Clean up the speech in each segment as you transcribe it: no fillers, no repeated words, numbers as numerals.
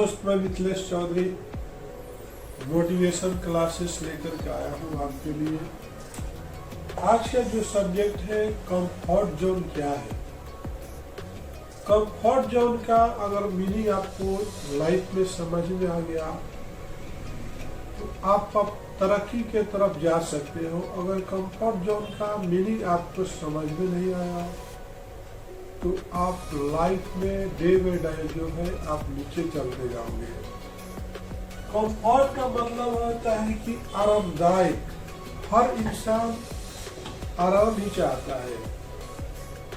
दोस्त, मैं Mithilesh Chaudhary motivation classes लेकर के आया हूँ आपके लिए। आज का जो सब्जेक्ट है, कंफर्ट जोन क्या है। कंफर्ट जोन का अगर मीनिंग आपको लाइफ में समझ में आ गया तो आप अब तरक्की के तरफ जा सकते हो। अगर कंफर्ट जोन का मीनिंग आपको समझ में नहीं आया तो आप लाइफ में डे बाय डे जो है आप नीचे चलते जाओगे। कंफर्ट का मतलब होता है कि आरामदायक। हर इंसान आराम ही चाहता है,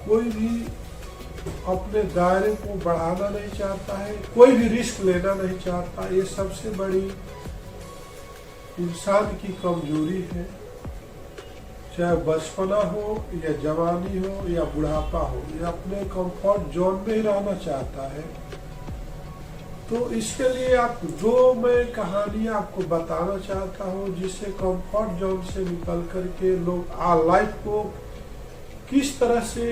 कोई भी अपने दायरे को बढ़ाना नहीं चाहता है, कोई भी रिस्क लेना नहीं चाहता। ये सबसे बड़ी इंसान की कमजोरी है। चाहे बचपना हो या जवानी हो या बुढ़ापा हो, ये अपने कंफर्ट जोन में ही रहना चाहता है। तो इसके लिए आप जो मैं कहानियां आपको बताना चाहता हूँ, जिससे कंफर्ट जोन से निकल करके लोग लाइफ को किस तरह से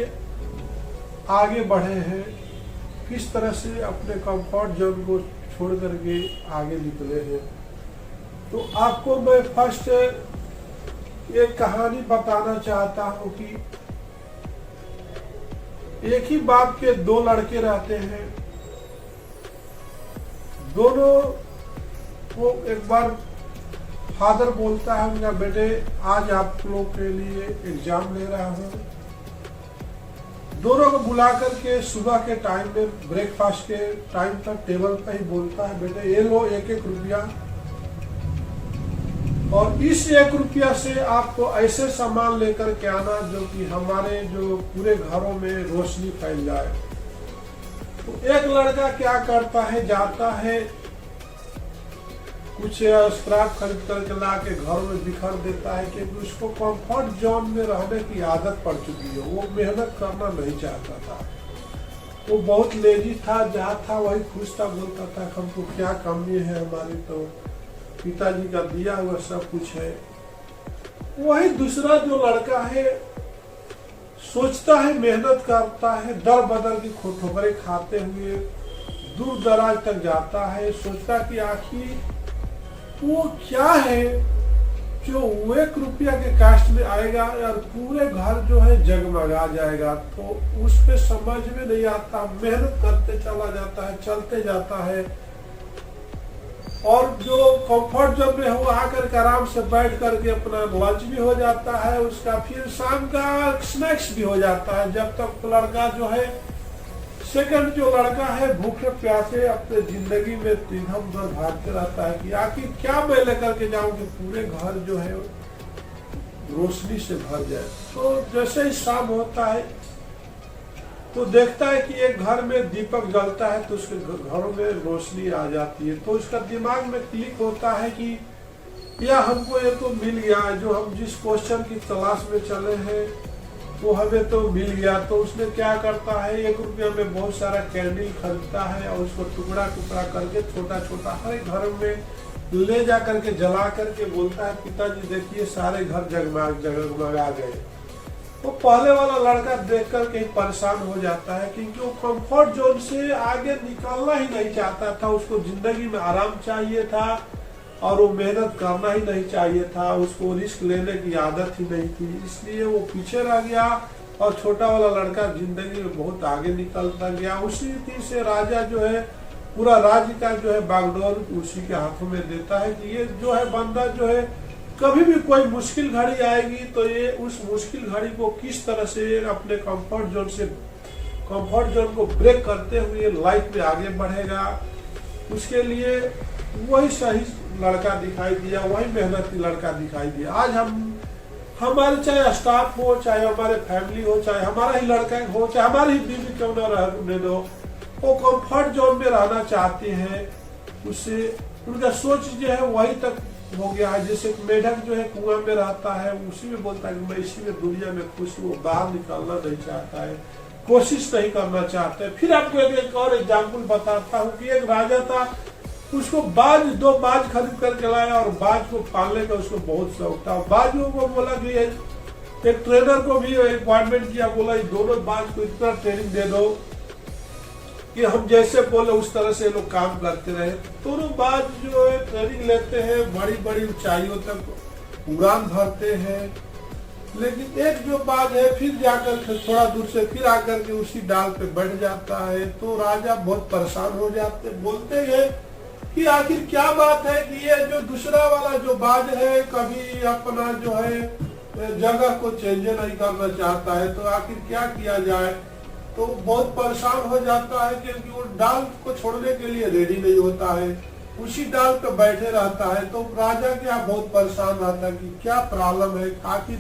आगे बढ़े हैं, किस तरह से अपने कंफर्ट जोन को छोड़ करके आगे निकले हैं। तो आपको मैं फर्स्ट एक कहानी बताना चाहता हूँ कि एक ही बाप के दो लड़के रहते हैं। दोनों को एक बार फादर बोलता है उनका, बेटे आज आप लोग के लिए एग्जाम ले रहा हूँ। दोनों को बुला करके सुबह के टाइम में ब्रेकफास्ट के टाइम पर टेबल पर ही बोलता है, बेटे ये लो 1-1 रुपया, और इस 1 रुपया से आपको ऐसे सामान लेकर के आना जो कि हमारे जो पूरे घरों में रोशनी फैल जाए। तो एक लड़का क्या करता है, जाता है कुछ स्क्रैप खरीद करके ला के घरों में बिखर देता है, क्योंकि उसको कंफर्ट जोन में रहने की आदत पड़ चुकी है। वो मेहनत करना नहीं चाहता था, वो बहुत लेजी था, जहाँ था वही खुश था, बोलता था हमको क्या कमी है, हमारी तो पिताजी का दिया हुआ सब कुछ है। वही दूसरा जो लड़का है सोचता है, मेहनत करता है, दर बदर की ठोकरें खाते हुए दूर दराज तक जाता है, सोचता कि आखिर वो क्या है जो 1 रुपया के कास्ट में आएगा और पूरे घर जो है जगमगा जाएगा। तो उस पे समझ में नहीं आता, मेहनत करते चला जाता है, चलते जाता है, और जो कंफर्ट जोन में हो आकर के आराम से बैठ करके अपना लंच भी हो जाता है, उसका फिर शाम का स्नैक्स भी हो जाता है। जब तक लड़का जो है, सेकंड जो लड़का है, भूखे प्यासे अपने जिंदगी में इधर उधर भागते रहता है कि आखिर क्या मैं लेकर के जाऊं कि पूरे घर जो है रोशनी से भर जाए। तो जैसे ही शाम होता है तो देखता है कि एक घर में दीपक जलता है, तो उसके घरों में रोशनी आ जाती है। तो उसका दिमाग में क्लिक होता है कि या हमको ये तो मिल गया, जो हम जिस क्वेश्चन की तलाश में चले हैं वो हमें तो मिल गया। तो उसने क्या करता है, 1 रुपया में बहुत सारा कैंडल खरीदता है और उसको टुकड़ा टुकड़ा करके छोटा छोटा हर एक घर में ले जा करके जला करके बोलता है, पिताजी देखिए सारे घर जगमगा गए। वो पहले वाला लड़का देख करके परेशान हो जाता है, क्योंकि वो कंफर्ट जोन से आगे निकलना ही नहीं चाहता था। उसको जिंदगी में आराम चाहिए था और वो मेहनत करना ही नहीं चाहिए था, उसको रिस्क लेने की आदत ही नहीं थी, इसलिए वो पीछे रह गया। और छोटा वाला लड़का जिंदगी में बहुत आगे निकलता गया। उसी रीति से राजा जो है पूरा राज्य का जो है बागडोर उसी के हाथों में देता है कि ये जो है बंदा जो है कभी भी कोई मुश्किल घड़ी आएगी तो ये उस मुश्किल घड़ी को किस तरह से अपने कंफर्ट जोन को ब्रेक करते हुए लाइफ में आगे बढ़ेगा, उसके लिए वही सही लड़का दिखाई दिया, वही मेहनती लड़का दिखाई दिया। आज हमारे चाहे स्टाफ हो, चाहे हमारे फैमिली हो, चाहे हमारा ही लड़का हो, चाहे हमारी ही बीवी क्यों न रहने दो, वो कंफर्ट जोन में रहना चाहते हैं। उससे उनका सोच जो है वही तक हो गया है। जैसे मेढक जो है कुआं में रहता है, उसी में बोलता है कि मैं इसी में दुनिया में खुश हूँ, बाहर निकलना नहीं चाहता है, कोशिश नहीं करना चाहता है। फिर आपको एक और एग्जाम्पल बताता हूँ कि एक राजा था, उसको 2 बाज खरीद करके लाया और बाज को पालने का उसको बहुत शौक था। बाजों को बोला कि एक ट्रेनर को भी अपॉइंटमेंट किया, बोला दोनों बाज को इतना ट्रेनिंग दे दो कि हम जैसे बोले उस तरह से लोग काम करते रहे। दोनों बाज जो है ट्रेनिंग लेते हैं, बड़ी बड़ी ऊंचाइयों तक उड़ान भरते हैं, लेकिन एक जो बाज है फिर जाकर के थोड़ा दूर से फिर आकर के उसी डाल पे बैठ जाता है। तो राजा बहुत परेशान हो जाते, बोलते हैं कि आखिर क्या बात है कि ये जो दूसरा वाला जो बाज है कभी अपना जो है जगह को चेंज नहीं करना चाहता है, तो आखिर क्या किया जाए। तो बहुत परेशान हो जाता है क्योंकि वो डाल को छोड़ने के लिए रेडी नहीं होता है, उसी डाल पे बैठे रहता है। तो राजा क्या बहुत परेशान रहता है कि क्या प्रॉब्लम है, आखिर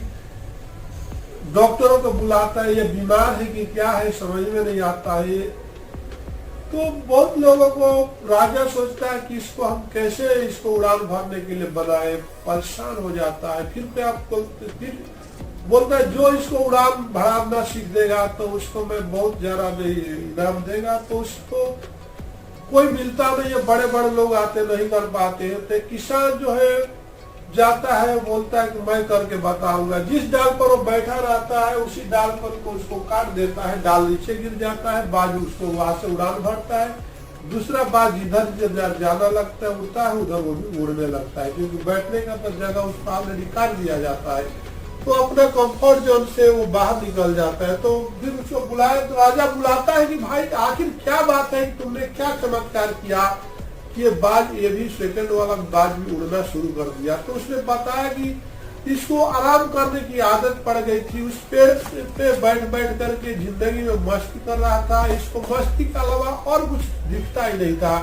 डॉक्टरों को बुलाता है, ये बीमार है कि क्या है, समझ में नहीं आता है। तो बहुत लोगों को राजा सोचता है कि इसको हम कैसे इसको उड़ान भरने के लिए बनाए, परेशान हो जाता है। फिर आपको फिर बोलता है जो इसको उड़ान भराना सीख देगा तो उसको मैं बहुत ज्यादा इनाम देगा। तो उसको कोई मिलता नहीं है, बड़े बड़े लोग आते नहीं कर पाते। तो किसान जो है जाता है, बोलता है कि मैं करके बताऊंगा। जिस डाल पर वो बैठा रहता है उसी डाल पर को उसको काट देता है, डाल नीचे गिर जाता है, बाज उसको वहां से उड़ान भरता है। दूसरा बाज इधर जाना लगता है, उड़ता है, उधर वो भी उड़ने लगता है, क्योंकि बैठने का तो जगह उसको ऑलरेडी काट दिया जाता है। तो अपने कंफर्ट जोन से वो बाहर निकल जाता है। तो फिर उसको बुलाया, तो राजा बुलाता है कि भाई आखिर क्या बात है, तुमने क्या चमत्कार किया कि ये बाज, ये भी सेकंड वाला बाज भी उड़ना शुरू कर दिया। तो उसने बताया कि इसको आराम करने की आदत पड़ गई थी, उस पेड़ पे बैठ बैठ करके जिंदगी में मस्ती कर रहा था। इसको मस्ती के अलावा और कुछ दिखता ही नहीं था,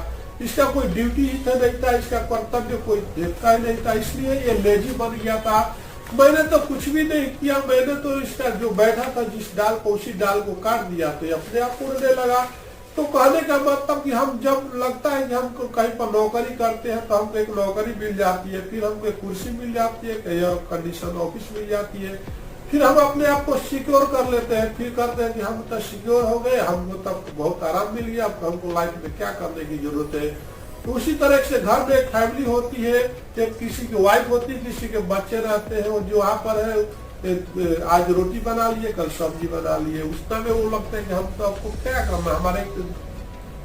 इसका कोई ड्यूटी ही तो नहीं था, इसका कर्तव्य कोई देखता ही नहीं था, इसलिए ये लेजी बन गया था। मैंने तो कुछ भी नहीं किया, मैंने तो इसका जो बैठा था जिस डाल को उसी डाल को काट दिया, तो अपने आप उड़ने लगा। तो कहने का मतलब कि हम जब लगता है कि हमको कहीं पर नौकरी करते हैं तो हमको एक नौकरी मिल जाती है, फिर हमको एक कुर्सी मिल जाती है, कहीं और कंडीशन ऑफिस मिल जाती है, फिर हम अपने आप को सिक्योर कर लेते हैं, फिर करते हैं कि हम तो सिक्योर हो गए, हमको तब बहुत आराम मिल गया, अब हमको लाइफ में क्या करने की जरूरत है। तो उसी तरह से घर में एक फैमिली होती है, एक किसी की वाइफ होती है, किसी के बच्चे रहते हैं, वो जो वहाँ पर है आज रोटी बना लिए, कल सब्जी बना लिए, उस समय वो लगता है कि हम तो आपको क्या करना, हमारे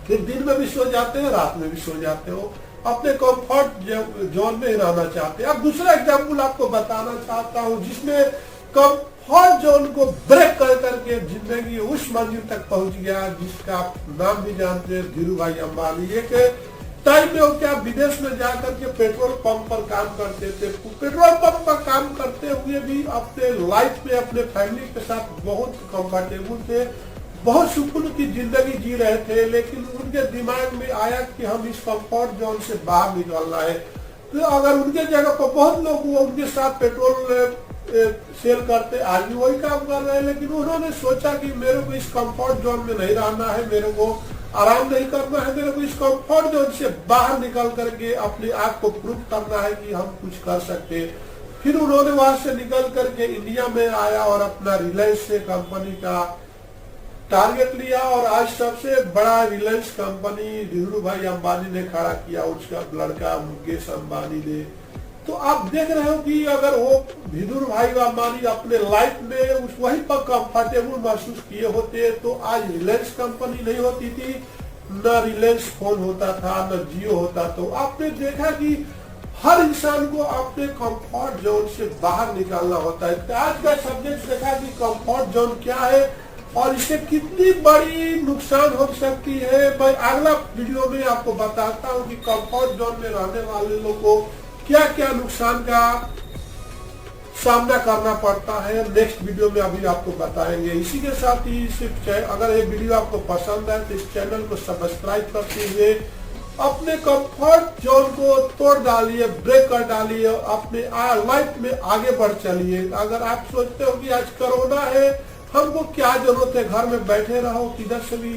फिर दिन में भी सो जाते हैं, रात में भी सो जाते हो, अपने कंफर्ट जोन में ही रहना चाहते हैं। अब दूसरा एग्जाम्पल आपको बताना चाहता हूँ जिसमें कंफर्ट जोन को ब्रेक कर करके जिंदगी उस मंजिल तक पहुंच गया जिसका आप नाम भी जानते हैं, धीरू भाई अंबानी। एक टाइम में वो क्या विदेश में जाकर के पेट्रोल पंप पर काम करते थे, पेट्रोल पंप पर काम करते हुए भी अपने लाइफ में अपने फैमिली के साथ बहुत कंफर्टेबल थे, बहुत सुकून की जिंदगी जी रहे थे। लेकिन उनके दिमाग में आया कि हम इस कंफर्ट जोन से बाहर निकलना है। तो अगर उनके जगह पर बहुत लोग वो उनके साथ पेट्रोल सेल करते, आज भी वही काम कर रहे हैं, लेकिन उन्होंने सोचा कि मेरे को इस कंफर्ट जोन में नहीं रहना है, मेरे को आराम नहीं करना है, मेरे को इस कंफर्ट जोन से बाहर निकल करके अपने आप को प्रूव करना है कि हम कुछ कर सकते हैं। फिर उन्होंने वहां से निकल करके इंडिया में आया और अपना रिलायंस कंपनी का टारगेट लिया, और आज सबसे बड़ा रिलायंस कंपनी धीरू भाई अंबानी ने खड़ा किया, उसका लड़का मुकेश अंबानी ने। तो आप देख रहे हो कि अगर वो धीरू भाई अंबानी अपने लाइफ में उस वहीं पर कंफर्टेबल महसूस किए होते तो आज रिलायंस कंपनी नहीं होती थी, न रिलायंस फोन होता था, न जियो होता। तो आपने देखा कि हर इंसान को अपने कंफर्ट जोन से बाहर निकालना होता है। तो आज का सब्जेक्ट देखा कि कंफर्ट जोन क्या है और इससे कितनी बड़ी नुकसान हो सकती है। मैं अगला वीडियो में आपको बताता हूँ कि कंफर्ट जोन में रहने वाले लोगों को क्या क्या नुकसान का सामना करना पड़ता है, नेक्स्ट वीडियो में अभी आपको बताएंगे। इसी के साथ ही सिर्फ अगर ये वीडियो आपको पसंद है तो इस चैनल को सब्सक्राइब करते हुए अपने कंफर्ट जोन को तोड़ डालिए, ब्रेक कर डालिए, अपने लाइफ में आगे बढ़ चलिए। अगर आप सोचते हो कि आज कोरोना है, हमको क्या जरूरत है, घर में बैठे रहो, किधर से भी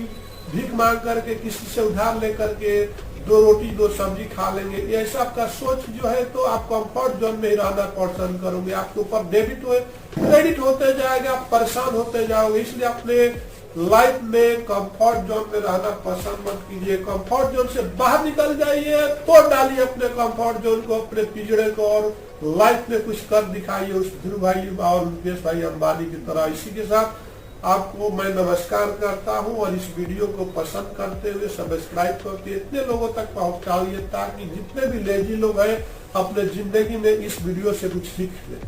भीख मांग करके किसी से उधार लेकर के 2 रोटी 2 सब्जी खा लेंगे, ये ऐसा आपका सोच जो है तो आप कंफर्ट जोन में ही रहना पसंद करोगे। आपके ऊपर क्रेडिट होते जाएगा, आप परेशान होते जाओगे। इसलिए अपने लाइफ में कंफर्ट जोन में रहना पसंद मत कीजिए, कंफर्ट जोन से बाहर निकल जाइए, तोड़ डालिए अपने कंफर्ट जोन को, अपने पिंजड़े को, और लाइफ में कुछ कर दिखाइए उस धीरू भाई और मुकेश भाई अंबानी की तरह। इसी के साथ आपको मैं नमस्कार करता हूं और इस वीडियो को पसंद करते हुए सब्सक्राइब करके इतने लोगों तक पहुंचाइए ताकि जितने भी लेजी लोग हैं अपने जिंदगी में इस वीडियो से कुछ सीख लें।